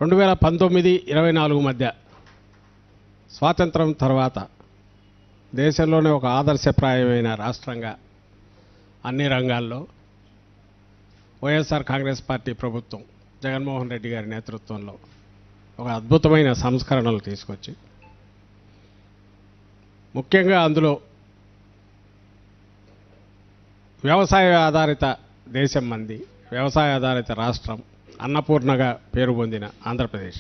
2019-24 మధ్య స్వాతంత్రం తర్వాత దేశంలోనే ఒక ఆదర్శప్రాయమైన రాష్ట్రంగా అన్ని రంగాల్లో వైఎస్ఆర్ కాంగ్రెస్ పార్టీ ప్రభుత్వం జగన్మోహన్ రెడ్డి గారి నేతృత్వంలో ఒక అద్భుతమైన సంస్కరణలు తీసుకొచ్చి ముఖ్యంగా అందులో వ్యవసాయ ఆధారిత దేశం మంది వ్యవసాయ ఆధారిత రాష్ట్రం అన్నపూర్ణగా పేరు పొందిన ఆంధ్రప్రదేశ్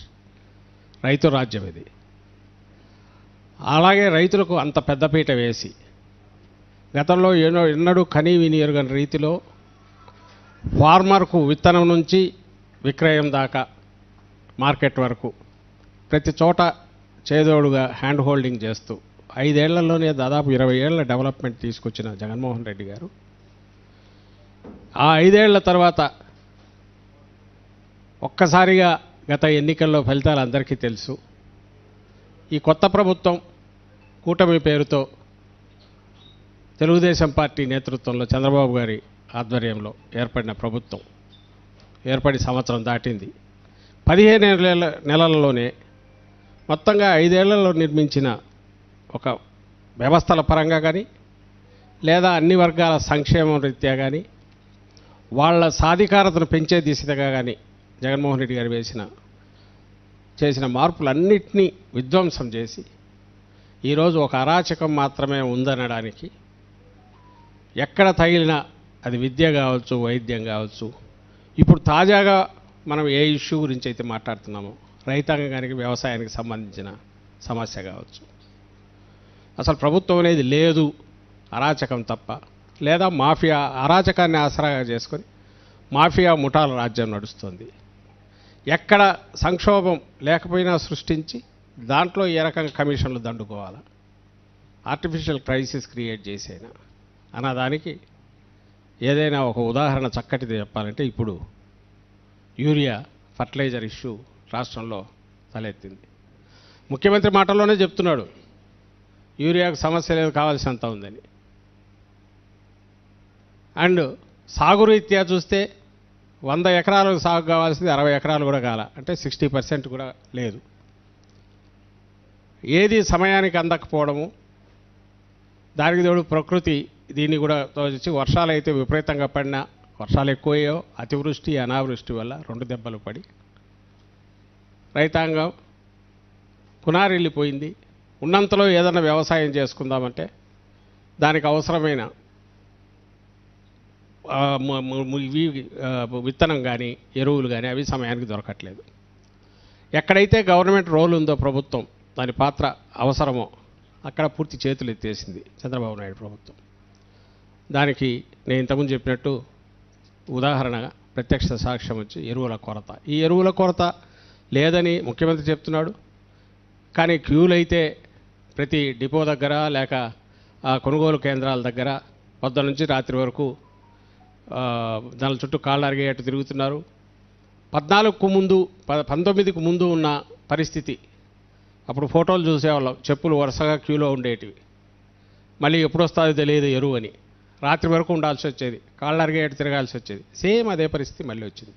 రైతు రాజ్యం ఇది. అలాగే రైతులకు అంత పెద్దపీట వేసి గతంలో ఎన్నడూ కనీ విని ఎరుగని రీతిలో ఫార్మర్కు విత్తనం నుంచి విక్రయం దాకా మార్కెట్ వరకు ప్రతి చోట చేదోడుగా హ్యాండ్ హోల్డింగ్ చేస్తూ 5 ఏళ్లలోనే దాదాపు 20 ఏళ్ల డెవలప్మెంట్ తీసుకొచ్చిన జగన్మోహన్ రెడ్డి గారు ఆ 5 ఏళ్ల తర్వాత ఒక్కసారిగా గత ఎన్నికల్లో ఫలితాలు అందరికీ తెలుసు. ఈ కొత్త ప్రభుత్వం కూటమి పేరుతో తెలుగుదేశం పార్టీ నేతృత్వంలో చంద్రబాబు గారి ఆధ్వర్యంలో ఏర్పడిన ప్రభుత్వం ఏర్పడి సంవత్సరం దాటింది. 15 నెలల్లోనే మొత్తంగా 5 ఏళ్లలో నిర్మించిన ఒక వ్యవస్థల పరంగా కానీ లేదా అన్ని వర్గాల సంక్షేమం రీత్యా కానీ వాళ్ళ సాధికారతను పెంచే దిశగా కానీ జగన్మోహన్ రెడ్డి గారు చేసిన మార్పులన్నింటినీ విధ్వంసం చేసి ఈరోజు ఒక అరాచకం మాత్రమే ఉందనడానికి ఎక్కడ తగిలినా అది విద్య కావచ్చు, వైద్యం కావచ్చు, ఇప్పుడు తాజాగా మనం ఏ ఇష్యూ గురించి అయితే మాట్లాడుతున్నామో రైతాంగానికి వ్యవసాయానికి సంబంధించిన సమస్య కావచ్చు, అసలు ప్రభుత్వం అనేది లేదు, అరాచకం తప్ప, లేదా మాఫియా అరాచకాన్ని ఆసరాగా చేసుకొని మాఫియా ముఠాల రాజ్యం నడుస్తుంది. ఎక్కడ సంక్షోభం లేకపోయినా సృష్టించి దాంట్లో ఏ రకంగా కమిషన్లు దండుకోవాలా, ఆర్టిఫిషియల్ క్రైసిస్ క్రియేట్ చేసేనా అన్నదానికి ఏదైనా ఒక ఉదాహరణ చక్కటిది చెప్పాలంటే ఇప్పుడు యూరియా ఫర్టిలైజర్ ఇష్యూ రాష్ట్రంలో తలెత్తింది. ముఖ్యమంత్రి మాటల్లోనే చెప్తున్నాడు యూరియాకు సమస్య లేదు, కావాల్సినంత ఉందని. అండ్ సాగు రీత్యా చూస్తే 100 ఎకరాలకు సాగు కావాల్సింది 60 ఎకరాలు కూడా కాల, అంటే 60% కూడా లేదు. ఏది సమయానికి అందకపోవడము, దానికి తోడు ప్రకృతి దీన్ని కూడా తోచి వర్షాలు అయితే విపరీతంగా పడినా, వర్షాలు ఎక్కువయ్యో అతివృష్టి అనావృష్టి వల్ల 2 దెబ్బలు పడి రైతాంగం పునారిల్లిపోయింది. ఉన్నంతలో ఏదైనా వ్యవసాయం చేసుకుందామంటే దానికి అవసరమైన విత్తనం కానీ ఎరువులు కానీ అవి సమయానికి దొరకట్లేదు. ఎక్కడైతే గవర్నమెంట్ రోల్ ఉందో ప్రభుత్వం దాని పాత్ర అవసరమో అక్కడ పూర్తి చేతులు ఎత్తేసింది చంద్రబాబు నాయుడు ప్రభుత్వం. దానికి నేను ఇంతకుముందు చెప్పినట్టు ఉదాహరణగా ప్రత్యక్ష సాక్ష్యం వచ్చి ఎరువుల కొరత. ఈ ఎరువుల కొరత లేదని ముఖ్యమంత్రి చెప్తున్నాడు, కానీ క్యూలు అయితే ప్రతి డిపో దగ్గర లేక కొనుగోలు కేంద్రాల దగ్గర పొద్దున నుంచి రాత్రి వరకు దాని చుట్టూ కాళ్ళు అరిగేటట్టు తిరుగుతున్నారు. 14కు ముందు 19కు ముందు ఉన్న పరిస్థితి అప్పుడు ఫోటోలు చూసేవాళ్ళం, చెప్పులు వరుసగా క్యూలో ఉండేటివి. మళ్ళీ ఎప్పుడు వస్తుందో తెలియదు ఎరువు అని, రాత్రి వరకు ఉండాల్సి వచ్చేది, కాళ్ళు అరిగేటట్టు తిరగాల్సి వచ్చేది. సేమ్ అదే పరిస్థితి మళ్ళీ వచ్చింది.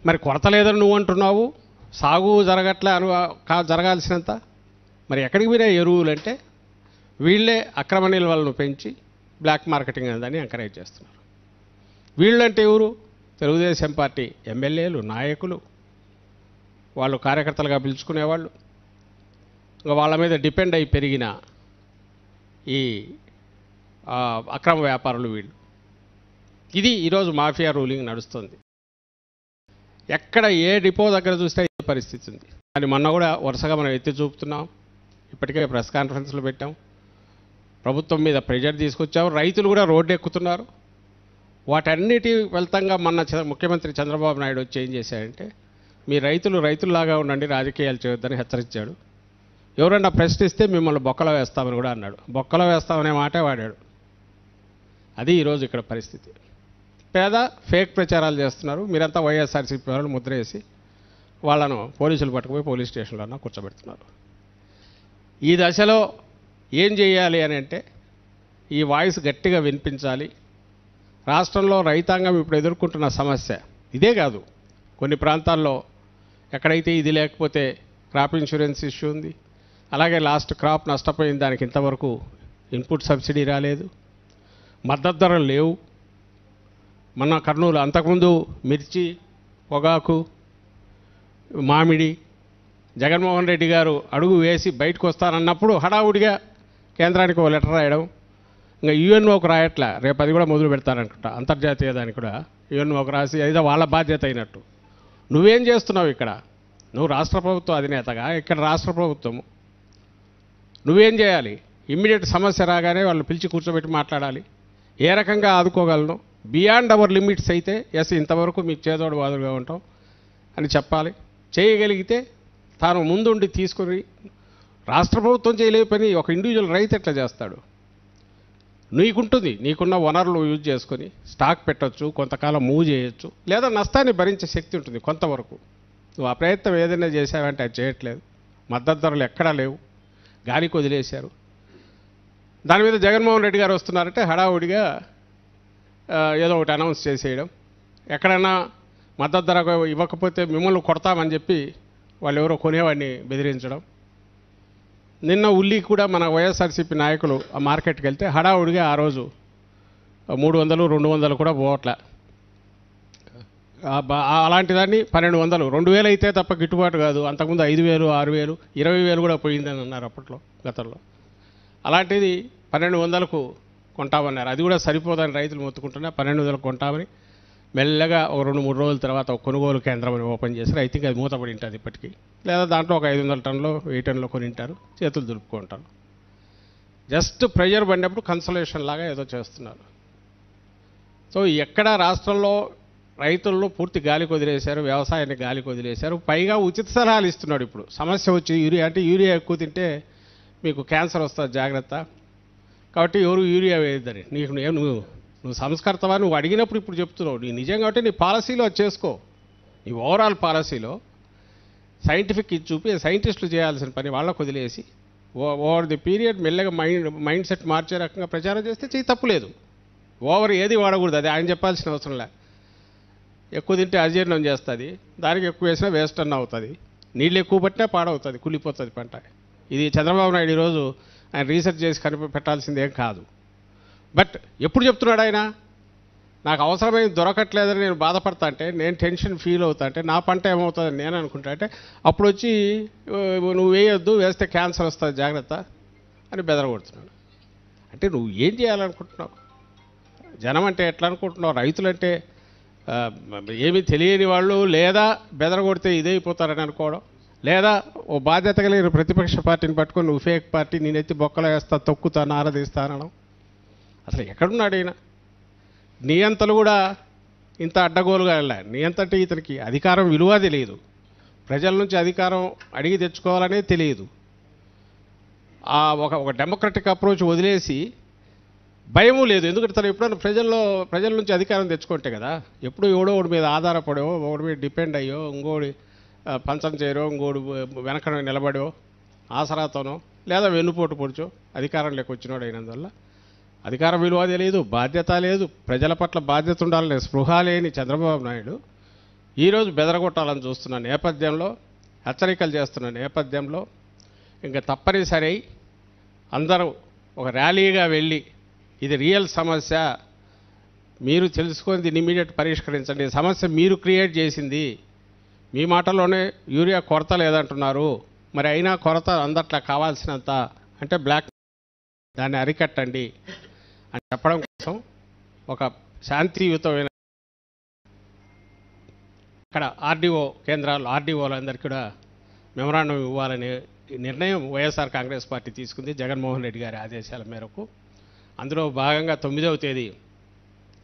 మరి కొరత లేదని నువ్వు అంటున్నావు, సాగు జరగట్లే జరగాల్సినంత, మరి ఎక్కడికి పోయినా ఎరువులు అంటే వీళ్ళే అక్రమ నిల్వలను పెంచి బ్లాక్ మార్కెటింగ్ అని ఎంకరేజ్ చేస్తున్నారు. వీళ్ళంటే ఎవరు? తెలుగుదేశం పార్టీ ఎమ్మెల్యేలు, నాయకులు, వాళ్ళు కార్యకర్తలుగా పిలుచుకునేవాళ్ళు, ఇంకా వాళ్ళ మీద డిపెండ్ అయి పెరిగిన ఈ అక్రమ వ్యాపారులు వీళ్ళు. ఇది ఈరోజు మాఫియా రూలింగ్ నడుస్తుంది. ఎక్కడ ఏ డిపో దగ్గర చూస్తే ఏ పరిస్థితి ఉంది అని మొన్న కూడా వరుసగా మనం ఎత్తి చూపుతున్నాం. ఇప్పటికే ప్రెస్ కాన్ఫరెన్స్లు పెట్టాం, ప్రభుత్వం మీద ప్రెజర్ తీసుకొచ్చాము, రైతులు కూడా రోడ్డు ఎక్కుతున్నారు. వాటన్నిటి ఫలితంగా మొన్న ముఖ్యమంత్రి చంద్రబాబు నాయుడు వచ్చి ఏం చేశాడంటే మీ రైతుల్లాగా ఉండండి, రాజకీయాలు చేయొద్దని హెచ్చరించాడు. ఎవరన్నా ప్రశ్నిస్తే మిమ్మల్ని బొక్కలో వేస్తామని కూడా అన్నాడు. బొక్కలో వేస్తామనే మాటే వాడాడు. అది ఈరోజు ఇక్కడ పరిస్థితి. ఫేక్ ప్రచారాలు చేస్తున్నారు. మీరంతా వైఎస్ఆర్సీపీ వాళ్ళు ముద్ర వేసి వాళ్ళను పోలీసులు పట్టుకుపోయి పోలీస్ స్టేషన్లో కూర్చోబెడుతున్నారు. ఈ దశలో ఏం చేయాలి అని అంటే ఈ వాయిస్ గట్టిగా వినిపించాలి. రాష్ట్రంలో రైతాంగం ఇప్పుడు ఎదుర్కొంటున్న సమస్య ఇదే కాదు, కొన్ని ప్రాంతాల్లో ఎక్కడైతే ఇది లేకపోతే క్రాప్ ఇన్సూరెన్స్ ఇష్యూ ఉంది. అలాగే లాస్ట్ క్రాప్ నష్టపోయిన దానికి ఇంతవరకు ఇన్పుట్ సబ్సిడీ రాలేదు, మద్దతు ధరలు లేవు. మన కర్నూలు అంతకుముందు మిర్చి, పొగాకు, మామిడి జగన్మోహన్ రెడ్డి గారు అడుగు వేసి బయటకు వస్తానన్నప్పుడు హడావుడిగా కేంద్రానికి ఒక లెటర్ రాయడం, ఇంకా యుఎన్ఓకు రాయట్లా, రేపు అది కూడా మొదలు పెడతారనుకుంటా, అంతర్జాతీయ దానికి కూడా యుఎన్ఓకు రాసి ఏదో వాళ్ళ బాధ్యత అయినట్టు. నువ్వేం చేస్తున్నావు ఇక్కడ? నువ్వు రాష్ట్ర ప్రభుత్వం అధినేతగా, ఇక్కడ రాష్ట్ర ప్రభుత్వము నువ్వేం చేయాలి? ఇమ్మీడియట్ సమస్య రాగానే వాళ్ళు పిలిచి కూర్చోబెట్టి మాట్లాడాలి. ఏ రకంగా ఆదుకోగలను, బియాండ్ అవర్ లిమిట్స్ అయితే ఎస్ ఇంతవరకు మీకు చేదోడు వాదులుగా ఉంటాం అని చెప్పాలి. చేయగలిగితే తాను ముందుండి తీసుకొని, రాష్ట్ర ప్రభుత్వం చేయలేని పని ఒక ఇండివిజువల్ రైతు ఎట్లా చేస్తాడు? నీకుంటుంది, నీకున్న వనరులు యూజ్ చేసుకొని స్టాక్ పెట్టచ్చు, కొంతకాలం మూవ్ చేయొచ్చు, లేదా నష్టాన్ని భరించే శక్తి ఉంటుంది కొంతవరకు. నువ్వు ఆ ప్రయత్నం ఏదైనా చేసావంటే అది చేయట్లేదు. మద్దతు ధరలు ఎక్కడా లేవు, గాలికి వదిలేశారు. దాని మీద జగన్మోహన్ రెడ్డి గారు వస్తున్నారంటే హడావుడిగా ఏదో ఒకటి అనౌన్స్ చేసేయడం, ఎక్కడైనా మద్దతు ధర ఇవ్వకపోతే మిమ్మల్ని కొడతామని చెప్పి వాళ్ళు ఎవరో కొనేవాడిని బెదిరించడం. నిన్న ఉల్లి కూడా మన వైఎస్ఆర్సీపీ నాయకులు ఆ మార్కెట్కి వెళ్తే హడావుడిగా ఆ రోజు 300, 200 కూడా పోవట్లే. అలాంటి దాన్ని 1200, 2000 అయితే తప్ప గిట్టుబాటు కాదు. అంతకుముందు 5000, 6000, 20000 కూడా పోయిందని అన్నారు అప్పట్లో, గతంలో. అలాంటిది 1200కు కొంటామన్నారు. అది కూడా సరిపోదని రైతులు మొత్తుకుంటున్నా 1200కు కొంటామని మెల్లగా ఒక 2-3 రోజుల తర్వాత ఒక కొనుగోలు కేంద్రం అని ఓపెన్ చేశారు. ఐ థింక్ అది మూతపడి ఉంటుంది ఇప్పటికీ, లేదా దాంట్లో ఒక 500 టన్నులు 1000 టన్నులు కొనింటారు, చేతులు దులుపుకుంటారు. జస్ట్ ప్రెజర్ పడినప్పుడు కన్సలేషన్ లాగా ఏదో చేస్తున్నారు. సో ఎక్కడ రాష్ట్రంలో రైతులను పూర్తి గాలికి వదిలేశారు, వ్యవసాయాన్ని గాలికి వదిలేశారు. పైగా ఉచిత సలహాలు ఇస్తున్నాడు. ఇప్పుడు సమస్య వచ్చి యూరియా ఎక్కువ తింటే మీకు క్యాన్సర్ వస్తుంది, జాగ్రత్త, కాబట్టి ఎవరు యూరియా వేయద్దని. నువ్వు సంస్కర్తవా? నువ్వు అడిగినప్పుడు ఇప్పుడు చెప్తున్నావు. నీ నిజం కాబట్టి నీ పాలసీలో అది చేసుకో. నీ ఓవరాల్ పాలసీలో సైంటిఫిక్ ఇది చూపి సైంటిస్టులు చేయాల్సిన పని వాళ్ళకు వదిలేసి ఓవర్ ది పీరియడ్ మెల్లగా మైండ్ సెట్ మార్చే రకంగా ప్రచారం చేస్తే చెయ్యి తప్పులేదు. ఓవర్ ఏది వాడకూడదు, అది ఆయన చెప్పాల్సిన అవసరం లే. ఎక్కువ తింటే అజీర్ణం చేస్తుంది, దానికి ఎక్కువ వేసినా వేస్ట్ అన్న అవుతుంది, నీళ్ళు ఎక్కువ పట్టినా పాడవుతుంది, కుళ్ళిపోతుంది పంట. ఇది చంద్రబాబు నాయుడు ఈరోజు ఆయన రీసెర్చ్ చేసి పెట్టాల్సిందేం కాదు. బట్ ఎప్పుడు చెప్తున్నాడు ఆయన? నాకు అవసరమైన దొరకట్లేదని నేను బాధపడతా అంటే, నేను టెన్షన్ ఫీల్ అవుతా అంటే, నా పంట ఏమవుతుందని నేను అనుకుంటా అంటే, అప్పుడు వచ్చి నువ్వు వేయొద్దు, వేస్తే క్యాన్సర్ వస్తుంది జాగ్రత్త అని బెదరగొడుతున్నాడు. అంటే నువ్వు ఏం చేయాలనుకుంటున్నావు? జనం అంటే ఎట్లా అనుకుంటున్నావు? రైతులంటే ఏమీ తెలియని వాళ్ళు, లేదా బెదరగొడితే ఇదైపోతారని అనుకోవడం, లేదా ఓ బాధ్యత కలిగిన ప్రతిపక్ష పార్టీని పట్టుకొని నువ్వు ఫేక్ పార్టీ, నేనెత్తి బొక్కలో వేస్తా, తొక్కుతా, నారదీస్తా అనడం. అసలు ఎక్కడున్నాడు ఈయన? నియంతలు కూడా ఇంత అడ్డగోలుగా వెళ్ళా. నియంతంటే ఇతనికి అధికారం విలువ తెలియదు, ప్రజల నుంచి అధికారం అడిగి తెచ్చుకోవాలనే తెలియదు. ఒక డెమోక్రటిక్ అప్రోచ్ వదిలేసి భయము లేదు. ఎందుకంటే తను ఎప్పుడైనా ప్రజల నుంచి అధికారం తెచ్చుకుంటే కదా, ఎప్పుడు ఎవడో ఒకటి మీద ఆధారపడో, ఒకటి మీద డిపెండ్ అయ్యో, ఇంకోటి పంచం చేయరో, ఇంకోటి వెనక నిలబడో, ఆసరాతోనో, లేదా వెన్నుపోటు పొడిచో అధికారం లేకొచ్చినాడు. అయినందువల్ల అధికారం విలువ తెలియదు, బాధ్యత లేదు, ప్రజల పట్ల బాధ్యత ఉండాలనే స్పృహ లేని చంద్రబాబు నాయుడు ఈరోజు బెదరగొట్టాలని చూస్తున్న నేపథ్యంలో, హెచ్చరికలు చేస్తున్న నేపథ్యంలో, ఇంకా తప్పనిసరి అందరూ ఒక ర్యాలీగా వెళ్ళి ఇది రియల్ సమస్య, మీరు తెలుసుకొని దీన్ని ఇమీడియట్ పరిష్కరించండి, సమస్య మీరు క్రియేట్ చేసింది, మీ మాటల్లోనే యూరియా కొరత లేదంటున్నారు, మరి అయినా కొరత అందట్లా కావాల్సినంత అంటే బ్లాక్, దాన్ని అరికట్టండి అని చెప్పడం కోసం ఒక శాంతియుతమైన అక్కడ ఆర్డీఓ కేంద్రాలు, ఆర్డీఓలందరికీ కూడా మెమరాండం ఇవ్వాలనే నిర్ణయం వైఎస్ఆర్ కాంగ్రెస్ పార్టీ తీసుకుంది జగన్మోహన్ రెడ్డి గారి ఆదేశాల మేరకు. అందులో భాగంగా 9వ తేదీ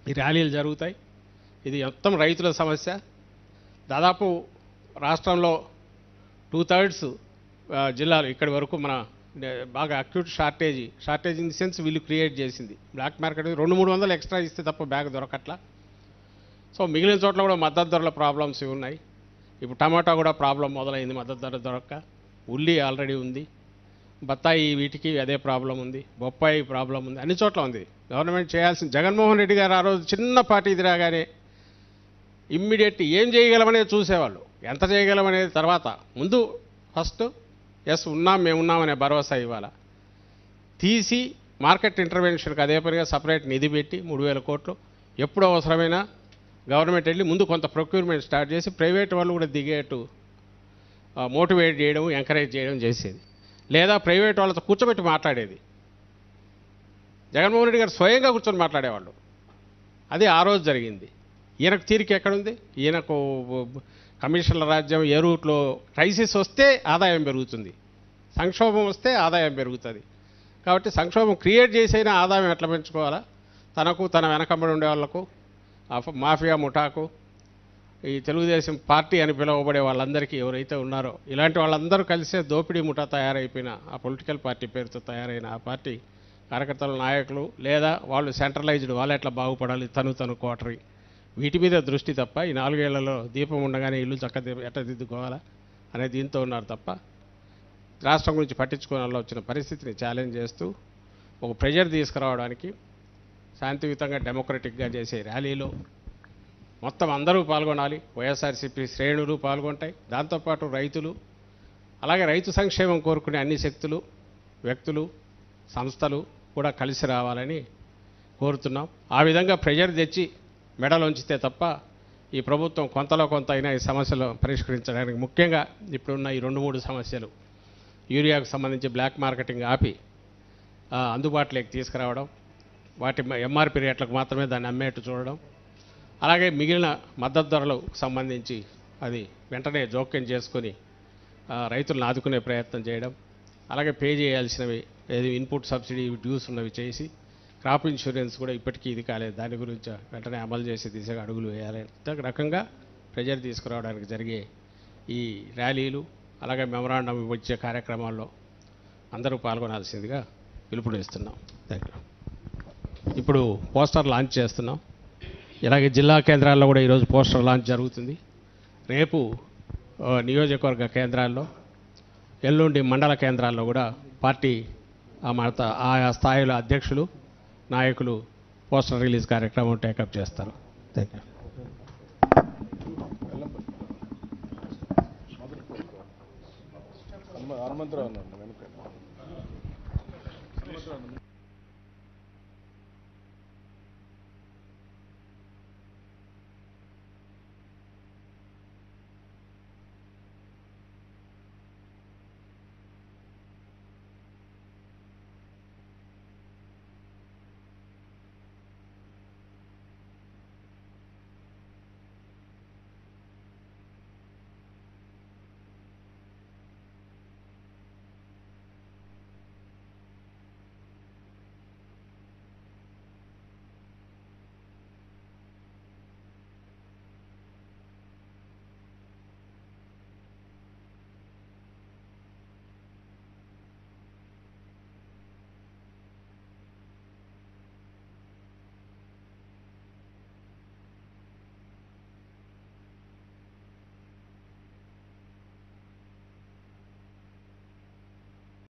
ఈ ర్యాలీలు జరుగుతాయి. ఇది మొత్తం రైతుల సమస్య. దాదాపు రాష్ట్రంలో 2/3 జిల్లాలు ఇక్కడి వరకు మన బాగా acute shortage in the sense వీళ్ళు క్రియేట్ చేసింది. బ్లాక్ మార్కెట్ 200-300 ఎక్స్ట్రా ఇస్తే తప్ప బ్యాగ్ దొరకట్లా. సో మిగిలిన చోట్ల కూడా మద్దతు ధరల ప్రాబ్లమ్స్ ఉన్నాయి. ఇప్పుడు టమాటా కూడా ప్రాబ్లం మొదలైంది, మద్దతు ధర దొరక్క. ఉల్లి ఆల్రెడీ ఉంది, బత్తాయి వీటికి అదే ప్రాబ్లం ఉంది, బొప్పాయి ప్రాబ్లం ఉంది, అన్ని చోట్ల ఉంది. గవర్నమెంట్ చేయాల్సిన, జగన్మోహన్ రెడ్డి గారు ఆ రోజు చిన్నపాటి ఇది రాగానే ఇమ్మీడియట్ ఏం చేయగలమనేది చూసేవాళ్ళు, ఎంత చేయగలమనేది తర్వాత. ముందు ఫస్ట్ ఎస్ ఉన్నాం, మేమున్నామనే భరోసా ఇవ్వాలి. తీసి మార్కెట్ ఇంటర్వెన్షన్కి అదే పనిగా సపరేట్ నిధి పెట్టి 3,000 కోట్లు ఎప్పుడు అవసరమైనా గవర్నమెంట్ వెళ్ళి ముందు కొంత ప్రొక్యూర్మెంట్ స్టార్ట్ చేసి ప్రైవేట్ వాళ్ళు కూడా దిగేట్టు మోటివేట్ చేయడం, ఎంకరేజ్ చేయడం చేసేది. లేదా ప్రైవేట్ వాళ్ళతో కూర్చోబెట్టి మాట్లాడేది. జగన్మోహన్ రెడ్డి గారు స్వయంగా కూర్చొని మాట్లాడేవాళ్ళు. అది ఆ రోజు జరిగింది. ఈయనకు తీరిక ఎక్కడుంది? ఈయనకు కమిషన్ల రాజ్యం, ఏ రూట్లో క్రైసిస్ వస్తే ఆదాయం పెరుగుతుంది, సంక్షోభం వస్తే ఆదాయం పెరుగుతుంది. కాబట్టి సంక్షోభం క్రియేట్ చేసైనా ఆదాయం ఎట్లా పెంచుకోవాలా, తనకు తన వెనకబడి ఉండే వాళ్లకు, మాఫియా ముఠాకు, ఈ తెలుగుదేశం పార్టీ అని పిలువబడే వాళ్ళందరికీ ఎవరైతే ఉన్నారో ఇలాంటి వాళ్ళందరూ కలిసే దోపిడీ ముఠా తయారైపోయిన ఆ పొలిటికల్ పార్టీ పేరుతో తయారైన ఆ పార్టీ కార్యకర్తల నాయకులు, లేదా వాళ్ళు సెంట్రలైజ్డ్, వాళ్ళు ఎట్లా బాగుపడాలి, తను కోటరీ, వీటి మీద దృష్టి తప్ప ఈ 4 ఏళ్లలో దీపం ఉండగానే ఇల్లు ఎట్లా దిద్దుకోవాలా అనే దీంతో ఉన్నారు తప్ప రాష్ట్రం గురించి పట్టించుకోవడంలో వచ్చిన పరిస్థితిని ఛాలెంజ్ చేస్తూ ఒక ప్రెజర్ తీసుకురావడానికి శాంతియుతంగా డెమోక్రటిక్గా చేసే ర్యాలీలో మొత్తం అందరూ పాల్గొనాలి. వైఎస్ఆర్సీపీ శ్రేణులు పాల్గొంటాయి, దాంతోపాటు రైతులు, అలాగే రైతు సంక్షేమం కోరుకునే అన్ని శక్తులు, వ్యక్తులు, సంస్థలు కూడా కలిసి రావాలని కోరుతున్నాం. ఆ విధంగా ప్రెజర్ తెచ్చి మెడలోంచితే తప్ప ఈ ప్రభుత్వం కొంతలో కొంత అయినా ఈ సమస్యలు పరిష్కరించడానికి, ముఖ్యంగా ఇప్పుడున్న ఈ 2-3 సమస్యలు, యూరియాకు సంబంధించి బ్లాక్ మార్కెటింగ్ ఆపి అందుబాటులోకి తీసుకురావడం, వాటి ఎంఆర్పీ రేట్లకు మాత్రమే దాన్ని అమ్మేట్టు చూడడం, అలాగే మిగిలిన మద్దతు ధరలకు సంబంధించి అది వెంటనే జోక్యం చేసుకొని రైతులను ఆదుకునే ప్రయత్నం చేయడం, అలాగే పే చేయాల్సినవి ఏది ఇన్పుట్ సబ్సిడీ డ్యూస్ ఉన్నవి చేసి, క్రాప్ ఇన్సూరెన్స్ కూడా ఇప్పటికీ ఇది కాలేదు, దాని గురించి వెంటనే అమలు చేసే దిశగా అడుగులు వేయాలి. రకంగా ప్రెజర్ తీసుకురావడానికి జరిగే ఈ ర్యాలీలు, అలాగే మెమరాండం ఇచ్చే కార్యక్రమాల్లో అందరూ పాల్గొనాల్సిందిగా పిలుపునిస్తున్నాం. Thank you. ఇప్పుడు పోస్టర్ లాంచ్ చేస్తున్నాం. ఇలాగే జిల్లా కేంద్రాల్లో కూడా ఈరోజు పోస్టర్ లాంచ్ జరుగుతుంది. రేపు నియోజకవర్గ కేంద్రాల్లో, ఎల్లుండి మండల కేంద్రాల్లో కూడా పార్టీ ఆయా స్థాయిలో అధ్యక్షులు, నాయకులు పోస్టర్ రిలీజ్ కార్యక్రమం టేకప్ చేస్తారు. Thank you.